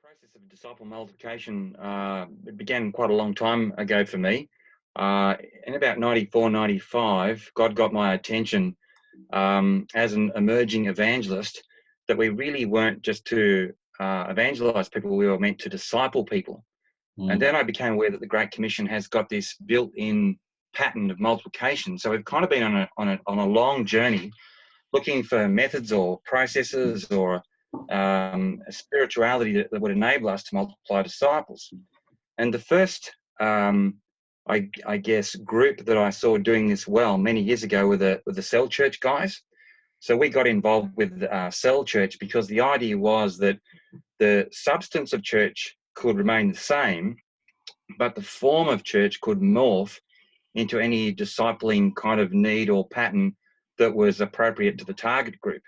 Process of disciple multiplication it began quite a long time ago for me. In about 94, 95, God got my attention as an emerging evangelist that we really weren't just to evangelize people, we were meant to disciple people. And then I became aware that the Great Commission has got this built-in pattern of multiplication. So we've kind of been on a long journey looking for methods or processes or a spirituality that would enable us to multiply disciples. And the first, I guess, group that I saw doing this well many years ago were the Cell Church guys. So we got involved with Cell Church because the idea was that the substance of church could remain the same, but the form of church could morph into any discipling kind of need or pattern that was appropriate to the target group.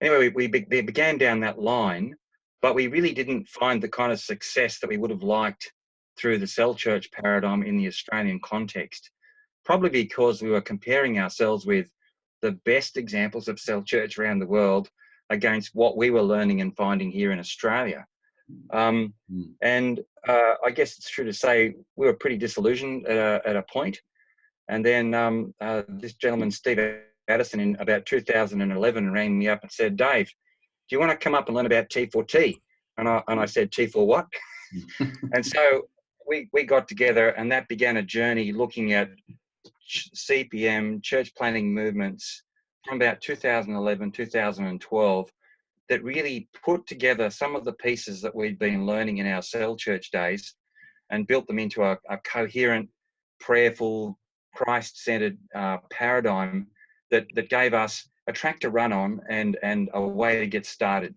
Anyway, we began down that line, but we really didn't find the kind of success that we would have liked through the cell church paradigm in the Australian context, probably because we were comparing ourselves with the best examples of cell church around the world against what we were learning and finding here in Australia. And I guess it's true to say we were pretty disillusioned at a point. And then this gentleman, Steve Addison, in about 2011 rang me up and said, "Dave, do you want to come up and learn about T4T?" And I said, "T for what?" And so we got together, and that began a journey looking at CPM, church planting movements from about 2011, 2012, that really put together some of the pieces that we'd been learning in our cell church days and built them into a coherent, prayerful, Christ-centered paradigm that gave us a track to run on and a way to get started.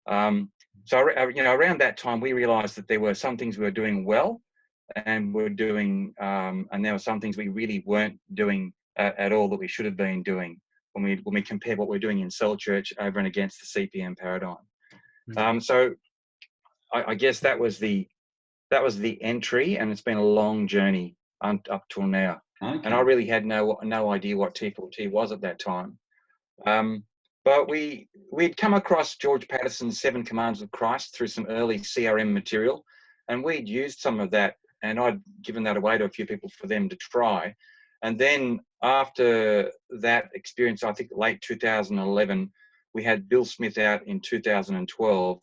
So around that time, we realised that there were some things we were doing well, and and there were some things we really weren't doing at all that we should have been doing when we compare what we're doing in cell church over and against the CPM paradigm. So I guess that was the entry, and it's been a long journey up till now. Okay. And I really had no idea what T4T was at that time. But we'd come across George Patterson's 7 Commands of Christ through some early CRM material, and we'd used some of that, and I'd given that away to a few people for them to try. And then after that experience, I think late 2011, we had Bill Smith out in 2012,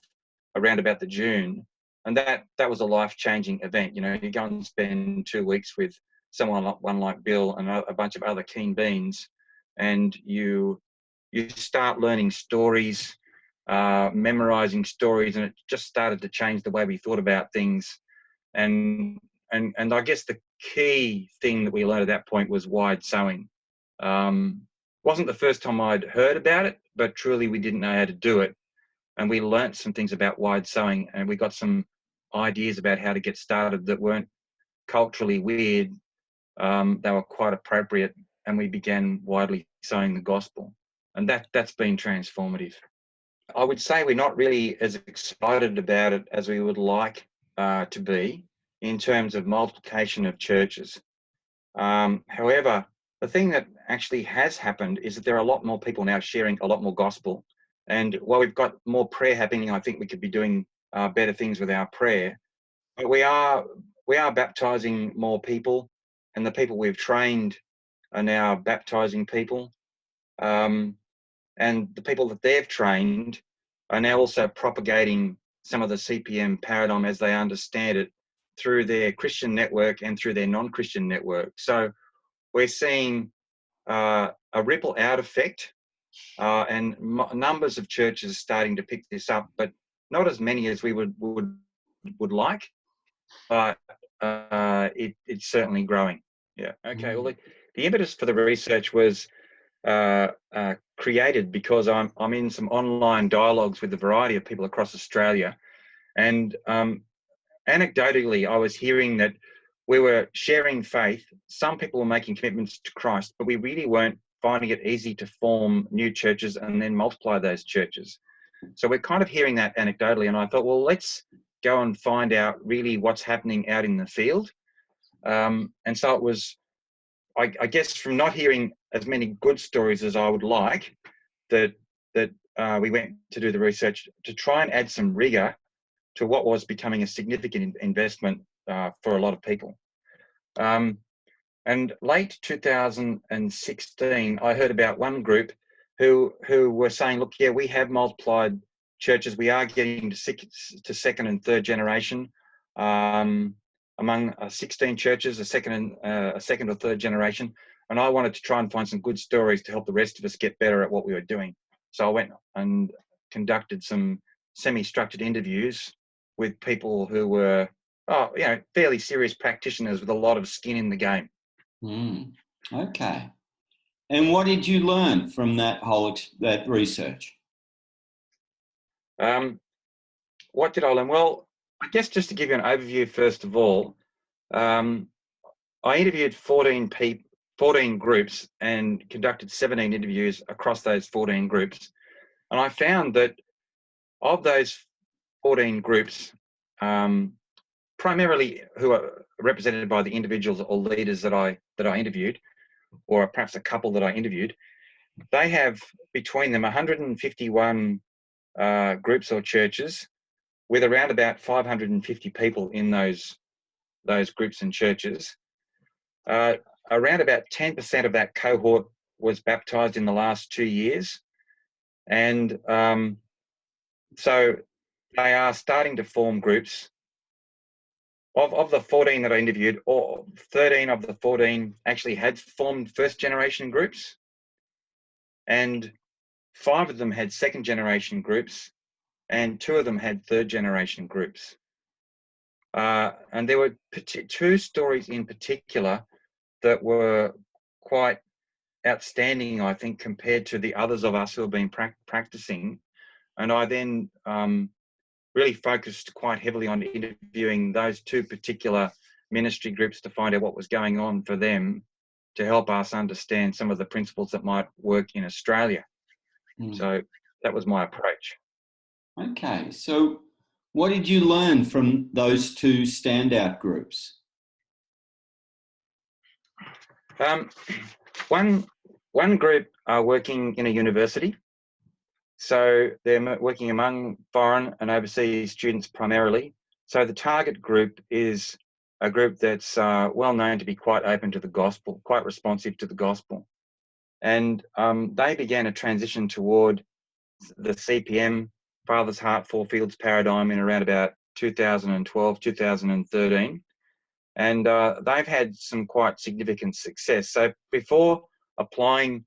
around about the June, and that was a life-changing event. You know, you go and spend 2 weeks with someone like Bill and a bunch of other keen beans, and you start learning stories, memorizing stories, and it just started to change the way we thought about things. And I guess the key thing that we learned at that point was wide sowing. Wasn't the first time I'd heard about it, but truly we didn't know how to do it. And we learnt some things about wide sowing, and we got some ideas about how to get started that weren't culturally weird. They were quite appropriate, and we began widely sowing the gospel. And that's been transformative. I would say we're not really as excited about it as we would like to be in terms of multiplication of churches. However, the thing that actually has happened is that there are a lot more people now sharing a lot more gospel. And while we've got more prayer happening, I think we could be doing better things with our prayer. But we are baptizing more people, and the people we've trained are now baptizing people. And the people that they've trained are now also propagating some of the CPM paradigm as they understand it through their Christian network and through their non-Christian network. So we're seeing a ripple out effect, and numbers of churches starting to pick this up, but not as many as we would like, but it's certainly growing. Yeah. Okay. Well, the impetus for the research was created because I'm in some online dialogues with a variety of people across Australia, and anecdotally, I was hearing that we were sharing faith. Some people were making commitments to Christ, but we really weren't finding it easy to form new churches and then multiply those churches. So we're kind of hearing that anecdotally, and I thought, well, let's go and find out really what's happening out in the field. And so it was, I guess, from not hearing as many good stories as I would like, that we went to do the research to try and add some rigor to what was becoming a significant investment for a lot of people. And late 2016, I heard about one group who were saying, look, yeah, we have multiplied churches. We are getting to second and third generation. Among 16 churches, a second or third generation. And I wanted to try and find some good stories to help the rest of us get better at what we were doing. So I went and conducted some semi-structured interviews with people who were, fairly serious practitioners with a lot of skin in the game. Okay. And what did you learn from that that research? What did I learn? Well, I guess just to give you an overview, first of all, I interviewed 14 groups and conducted 17 interviews across those 14 groups. And I found that of those 14 groups, primarily who are represented by the individuals or leaders that I interviewed, or perhaps a couple that I interviewed, they have between them 151 groups or churches with around about 550 people in those groups and churches. Around about 10% of that cohort was baptized in the last 2 years. And so they are starting to form groups. Of the 14 that I interviewed, 13 of the 14 actually had formed first generation groups, and 5 of them had second generation groups, and 2 of them had third generation groups. And there were 2 stories in particular that were quite outstanding, I think, compared to the others of us who have been practicing. And I then really focused quite heavily on interviewing those 2 particular ministry groups to find out what was going on for them, to help us understand some of the principles that might work in Australia. So that was my approach. Okay, so what did you learn from those 2 standout groups? One group are working in a university. So they're working among foreign and overseas students primarily. So the target group is a group that's well known to be quite open to the gospel, quite responsive to the gospel. And they began a transition toward the CPM, Father's Heart, Four Fields paradigm in around about 2012, 2013. And they've had some quite significant success. So before applying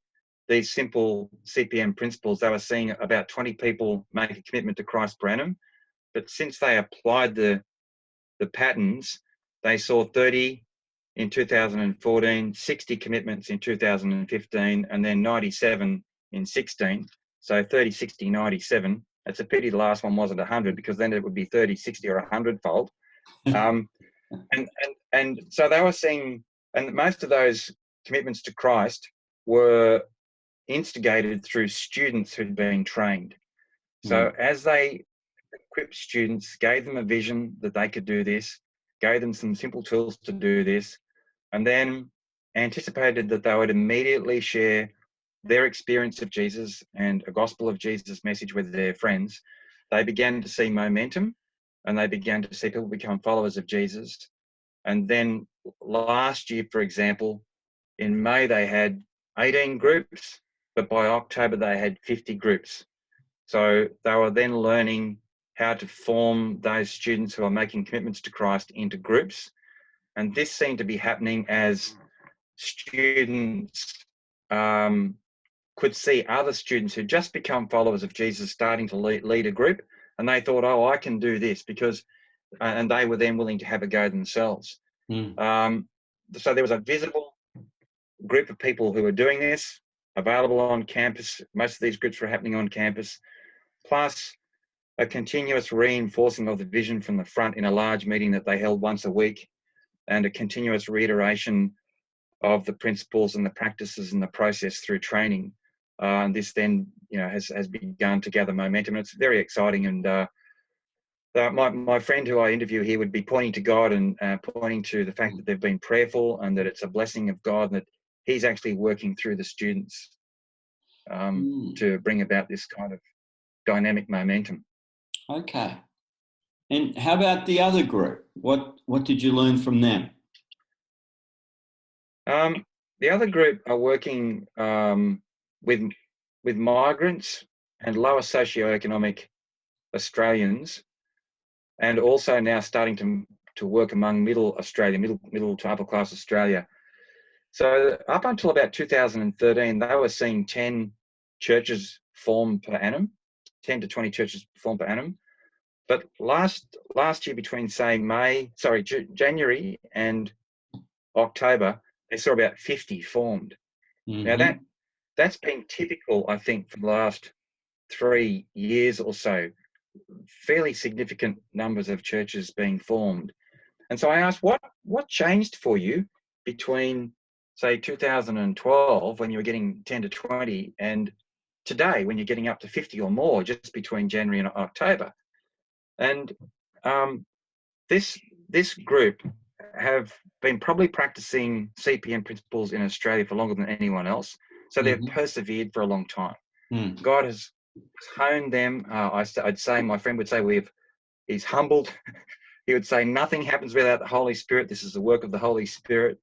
these simple CPM principles, they were seeing about 20 people make a commitment to Christ per annum. But since they applied the patterns, they saw 30 in 2014, 60 commitments in 2015, and then 97 in 16. So 30, 60, 97. It's a pity the last one wasn't 100, because then it would be 30, 60 or 100-fold. And so they were seeing, and most of those commitments to Christ were instigated through students who'd been trained. So as they equipped students, gave them a vision that they could do this, gave them some simple tools to do this, and then anticipated that they would immediately share their experience of Jesus and a gospel of Jesus message with their friends, they began to see momentum, and they began to see people become followers of Jesus. And then last year, for example, in May, they had 18 groups, but by October, they had 50 groups. So they were then learning how to form those students who are making commitments to Christ into groups. And this seemed to be happening as students could see other students who just become followers of Jesus starting to lead a group. And they thought, oh, I can do this, because, and they were then willing to have a go themselves. So there was a visible group of people who were doing this, available on campus. Most of these groups were happening on campus, plus a continuous reinforcing of the vision from the front in a large meeting that they held once a week, and a continuous reiteration of the principles and the practices and the process through training. And this then, has begun to gather momentum. And it's very exciting. And my friend who I interview here would be pointing to God and pointing to the fact that they've been prayerful, and that it's a blessing of God, and that he's actually working through the students to bring about this kind of dynamic momentum. Okay. And how about the other group? What did you learn from them? The other group are working with migrants and lower socioeconomic Australians, and also now starting to work among middle Australia, middle to upper class Australia. So up until about 2013, they were seeing 10 churches form per annum, 10 to 20 churches form per annum. But last year, between say January and October, they saw about 50 formed. Mm-hmm. Now that's been typical, I think, for the last 3 years or so. Fairly significant numbers of churches being formed. And so I asked, what changed for you between, say, 2012, when you were getting 10 to 20, and today, when you're getting up to 50 or more, just between January and October? And this group have been probably practicing CPM principles in Australia for longer than anyone else. So they've persevered for a long time. Mm. God has honed them. I'd say, my friend would say, he's humbled. He would say, nothing happens without the Holy Spirit. This is the work of the Holy Spirit.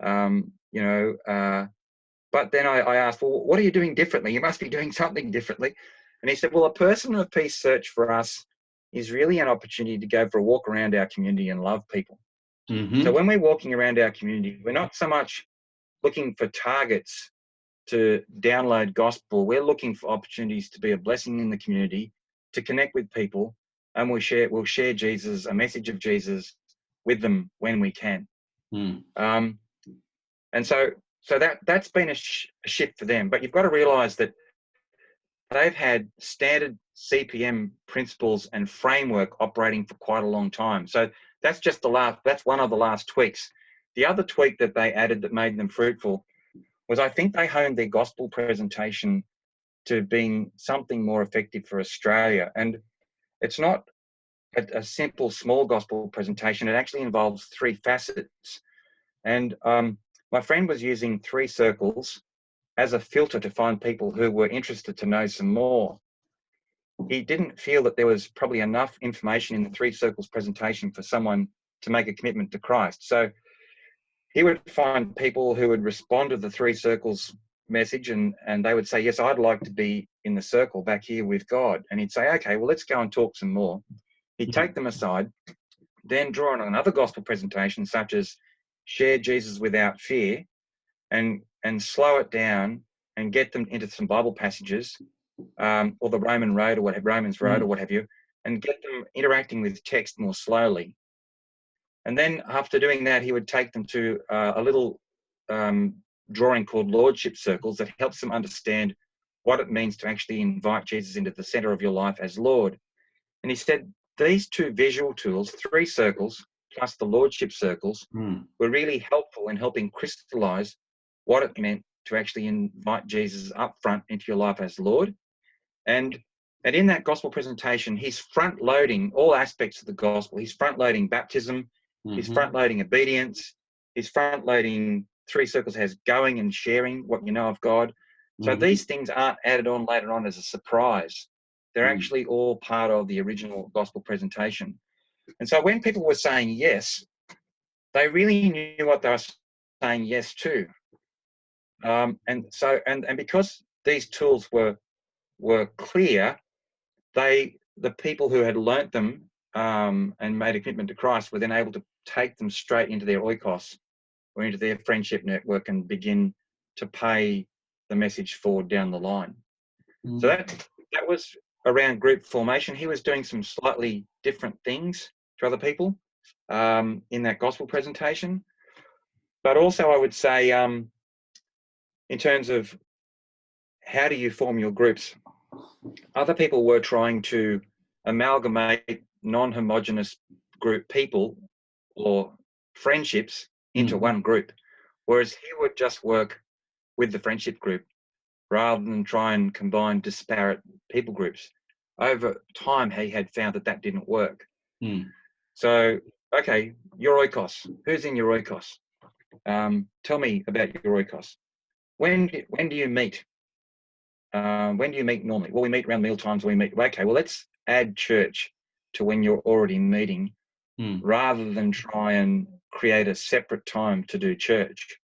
But then I asked, well, what are you doing differently? You must be doing something differently. And he said, well, a person of peace search for us is really an opportunity to go for a walk around our community and love people. Mm-hmm. So when we're walking around our community, we're not so much looking for targets to download gospel. We're looking for opportunities to be a blessing in the community, to connect with people, and we'll share Jesus, a message of Jesus, with them when we can. Mm. And so that's been a shift for them. But you've got to realise that they've had standard CPM principles and framework operating for quite a long time. So that's one of the last tweaks. The other tweak that they added that made them fruitful was, I think they honed their gospel presentation to being something more effective for Australia. And it's not a simple small gospel presentation. It actually involves 3 facets. And my friend was using 3 circles as a filter to find people who were interested to know some more. He didn't feel that there was probably enough information in the 3 circles presentation for someone to make a commitment to Christ. So he would find people who would respond to the 3 circles message, and they would say, yes, I'd like to be in the circle back here with God. And he'd say, okay, well, let's go and talk some more. He'd take them aside, then draw on another gospel presentation, such as share Jesus without fear, and slow it down and get them into some Bible passages, or the Romans Road or what have you, and get them interacting with text more slowly. And then after doing that, he would take them to a little drawing called Lordship Circles that helps them understand what it means to actually invite Jesus into the center of your life as Lord. And he said these 2 visual tools, 3 circles plus the Lordship Circles, were really helpful in helping crystallize what it meant to actually invite Jesus up front into your life as Lord. And in that gospel presentation, he's front-loading all aspects of the gospel. He's front-loading baptism, he's front-loading obedience, he's front-loading 3 circles has going and sharing what you know of God. So these things aren't added on later on as a surprise. They're actually all part of the original gospel presentation. And so when people were saying yes, they really knew what they were saying yes to. And because these tools were clear, the people who had learnt them and made a commitment to Christ were then able to take them straight into their oikos or into their friendship network and begin to pay the message forward down the line. So that was around group formation. He was doing some slightly different things to other people in that gospel presentation. But also I would say, in terms of how do you form your groups, other people were trying to amalgamate non-homogeneous group people or friendships into one group, whereas he would just work with the friendship group rather than try and combine disparate people groups. Over time, he had found that didn't work. So, okay, your oikos. Who's in your oikos? Tell me about your oikos. When do you meet? When do you meet normally? Well, we meet around meal times. Okay, well, let's add church to when you're already meeting, Mm. rather than try and create a separate time to do church.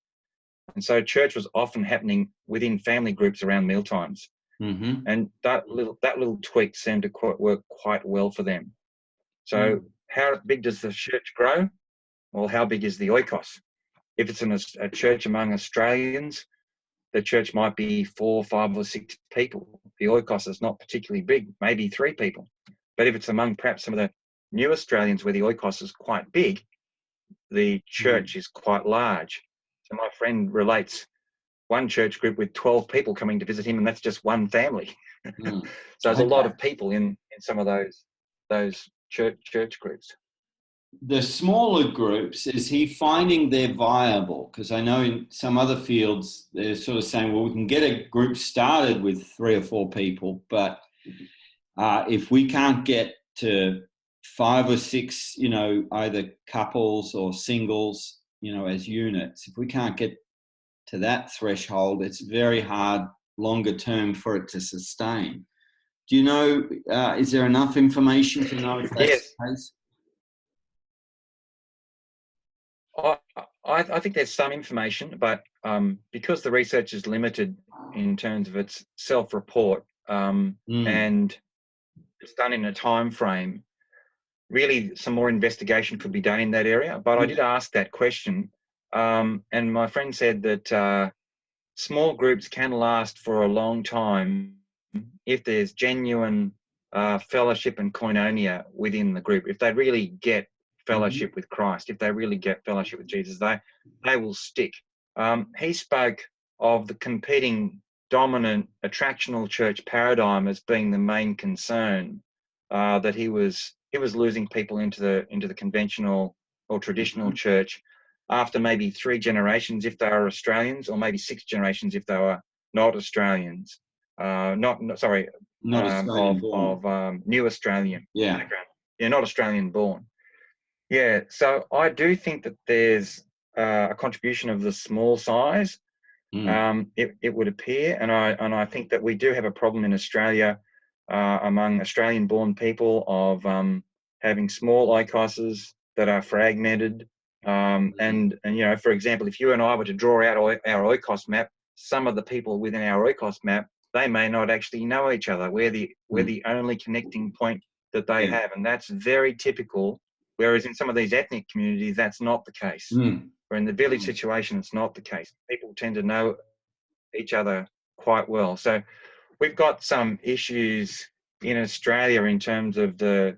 And so church was often happening within family groups around mealtimes. Mm-hmm. And that little tweak seemed to work quite well for them. So Mm. how big does the church grow? Well, how big is the oikos? If it's a church among Australians, the church might be 4, 5 or 6 people. The oikos is not particularly big, maybe 3 people. But if it's among perhaps some of the new Australians where the oikos is quite big, the church is quite large. So my friend relates one church group with 12 people coming to visit him, and that's just one family. Mm. So there's a lot Okay. of people in some of those church groups. The smaller groups, is he finding they're viable? Because I know in some other fields they're sort of saying, well, we can get a group started with 3 or 4 people, but if we can't get to 5 or 6, either couples or singles, as units, if we can't get to that threshold, it's very hard longer term for it to sustain. Do you know, is there enough information to know if that's Yes, the case? I think there's some information, but because the research is limited in terms of its self-report, and it's done in a time frame, really some more investigation could be done in that area. But I did ask that question, and my friend said that small groups can last for a long time if there's genuine fellowship and koinonia within the group. If they really get fellowship with Christ, if they really get fellowship with Jesus, they will stick. He spoke of the competing dominant attractional church paradigm as being the main concern, that he was losing people into the conventional or traditional church after maybe 3 generations if they are Australians, or maybe 6 generations if they were not Australians. Not Australian born. of new Australian Yeah. background. Yeah, not Australian born. Yeah, so I do think that there's a contribution of the small size. It would appear, and I think that we do have a problem in Australia among Australian-born people of having small oikoses that are fragmented. And for example, if you and I were to draw out our oikos map, some of the people within our oikos map, they may not actually know each other. We're the only connecting point that they have, and that's very typical. Whereas in some of these ethnic communities, that's not the case. Or in the village situation, it's not the case. People tend to know each other quite well. So we've got some issues in Australia in terms of the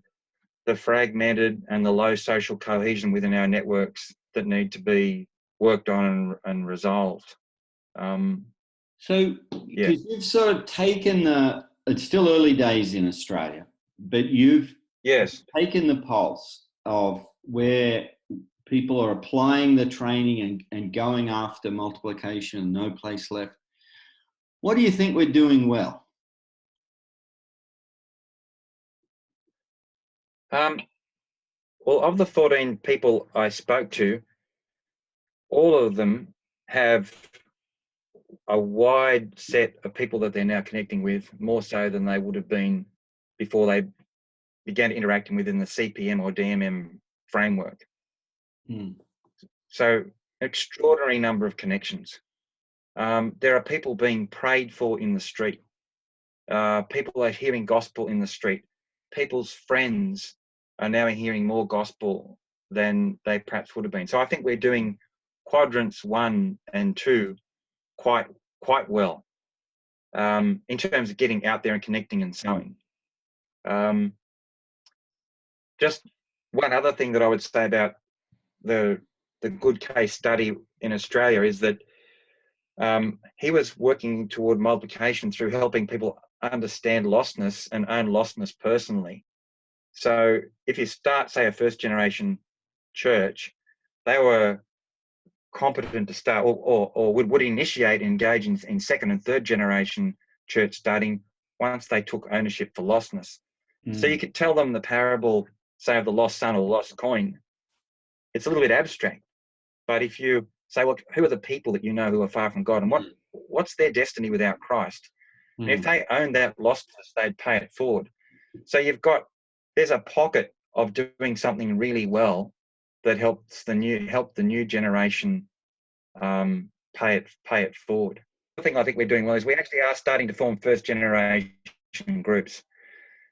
fragmented and the low social cohesion within our networks that need to be worked on and resolved. So, because you've sort of taken it's still early days in Australia, but you've taken the pulse of where people are applying the training and going after multiplication, no place left. What do you think we're doing well? Well, of the 14 people I spoke to, all of them have a wide set of people that they're now connecting with, more so than they would have been before they began interacting within the CPM or DMM framework. So, extraordinary number of connections. There are people being prayed for in the street. People are hearing gospel in the street. People's friends are now hearing more gospel than they perhaps would have been. So I think we're doing quadrants 1 and 2 quite well in terms of getting out there and connecting and sowing. Just one other thing that I would say about the good case study in Australia is that he was working toward multiplication through helping people understand lostness and own lostness personally. So if you start, say, a first generation church, they were competent to start or would initiate engage in second and third generation church starting once they took ownership for lostness. So you could tell them the parable, say, of the lost son or the lost coin. It's a little bit abstract, but if you say, well, who are the people that you know who are far from God, and what's their destiny without Christ? And if they own that lostness, they'd pay it forward. So you've got there's a pocket of doing something really well that helps the new generation pay it forward. The thing I think we're doing well is we actually are starting to form first generation groups.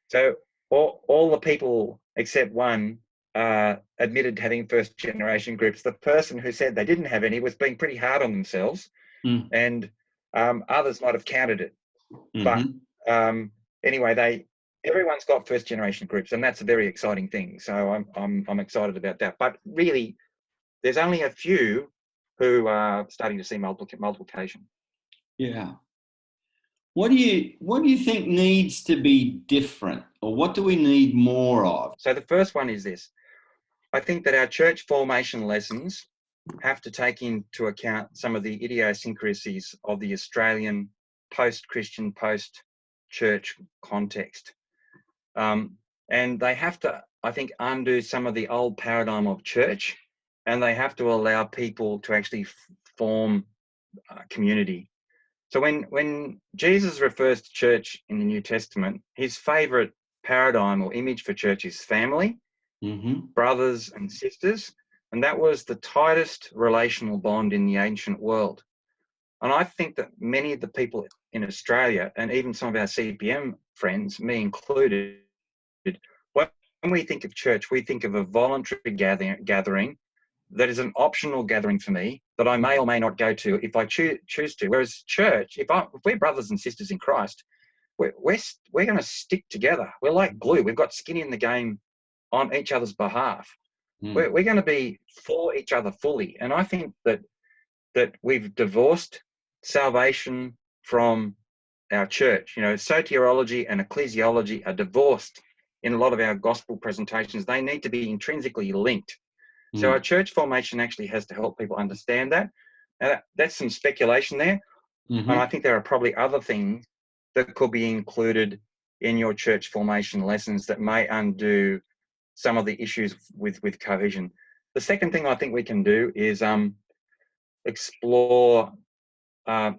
So all the people except one admitted to having first generation groups. The person who said they didn't have any was being pretty hard on themselves, and others might have counted it. But anyway, everyone's got first generation groups, and that's a very exciting thing. So I'm excited about that. But really, there's only a few who are starting to see multiplication. Yeah. What do you think needs to be different, or what do we need more of? So the first one is this. I think that our church formation lessons have to take into account some of the idiosyncrasies of the Australian post-Christian, post-church context. And they have to, I think, undo some of the old paradigm of church, and they have to allow people to actually form community. So when Jesus refers to church in the New Testament, his favourite paradigm or image for church is family, brothers and sisters, and that was the tightest relational bond in the ancient world. And I think that many of the people in Australia, and even some of our CPM friends, me included, when we think of church, we think of a voluntary gathering that is an optional gathering for me that I may or may not go to if I choose to. Whereas church, if we're brothers and sisters in Christ, we're going to stick together. We're like glue. We've got skin in the game on each other's behalf. We're going to be for each other fully. And I think that we've divorced salvation from our church. You know, soteriology and ecclesiology are divorced in a lot of our gospel presentations. They need to be intrinsically linked. So our church formation actually has to help people understand that. Now that's some speculation there. And I think there are probably other things that could be included in your church formation lessons that may undo some of the issues with cohesion. The second thing I think we can do is explore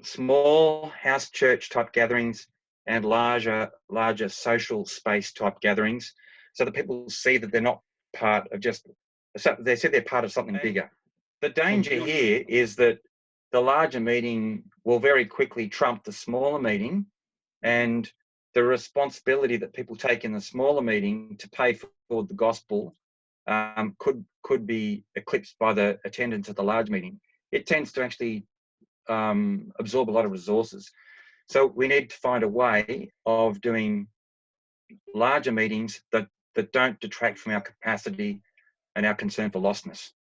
small house church type gatherings and larger social space type gatherings, so that people see that they're not part of they see they're part of something bigger. The danger here is that the larger meeting will very quickly trump the smaller meeting, and the responsibility that people take in the smaller meeting to pay for the gospel could be eclipsed by the attendance at the large meeting. It tends to actually absorb a lot of resources. So we need to find a way of doing larger meetings that don't detract from our capacity and our concern for lostness.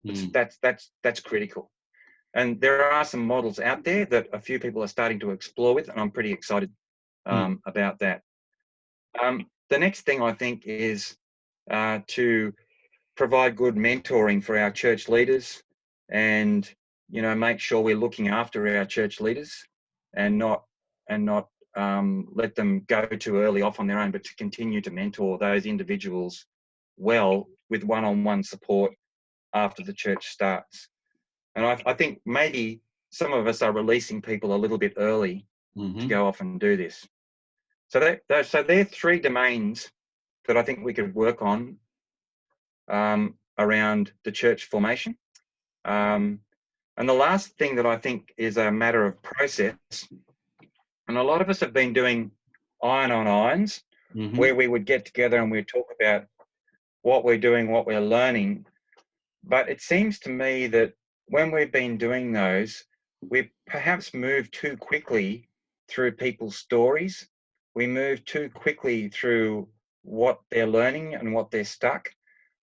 That's critical. And there are some models out there that a few people are starting to explore with, and I'm pretty excited about that. The next thing I think is to provide good mentoring for our church leaders, and make sure we're looking after our church leaders, and not let them go too early off on their own, but to continue to mentor those individuals well with one-on-one support after the church starts. And I think maybe some of us are releasing people a little bit early to go off and do this. So there are three domains that I think we could work on around the church formation. And the last thing that I think is a matter of process, and a lot of us have been doing iron on irons, where we would get together and we'd talk about what we're doing, what we're learning. But it seems to me that when we've been doing those, we perhaps move too quickly through people's stories. We move too quickly through what they're learning and what they're stuck.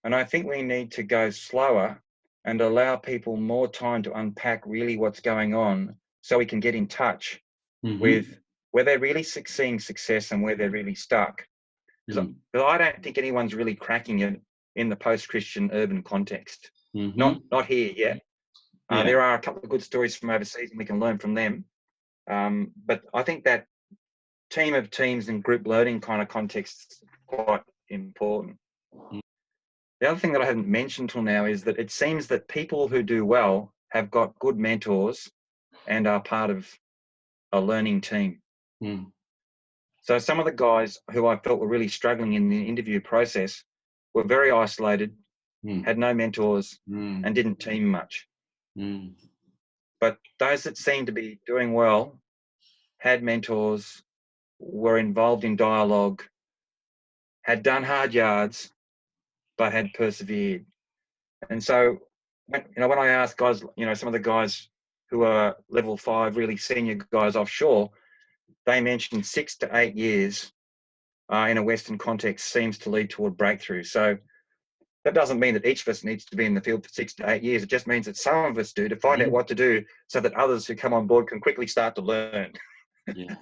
And I think we need to go slower and allow people more time to unpack really what's going on, so we can get in touch with where they're really seeing success and where they're really stuck. Because I don't think anyone's really cracking it in the post-Christian urban context. Not here yet. There are a couple of good stories from overseas, and we can learn from them. But I think that team of teams and group learning kind of context is quite important. The other thing that I haven't mentioned till now is that it seems that people who do well have got good mentors and are part of a learning team. So some of the guys who I felt were really struggling in the interview process were very isolated, had no mentors, and didn't team much. But those that seemed to be doing well had mentors, were involved in dialogue, had done hard yards, but had persevered. And so, when I asked guys, some of the guys who are level 5, really senior guys offshore, they mentioned 6 to 8 years in a Western context seems to lead toward breakthrough. So that doesn't mean that each of us needs to be in the field for 6 to 8 years. It just means that some of us do, to find out what to do so that others who come on board can quickly start to learn. Yeah.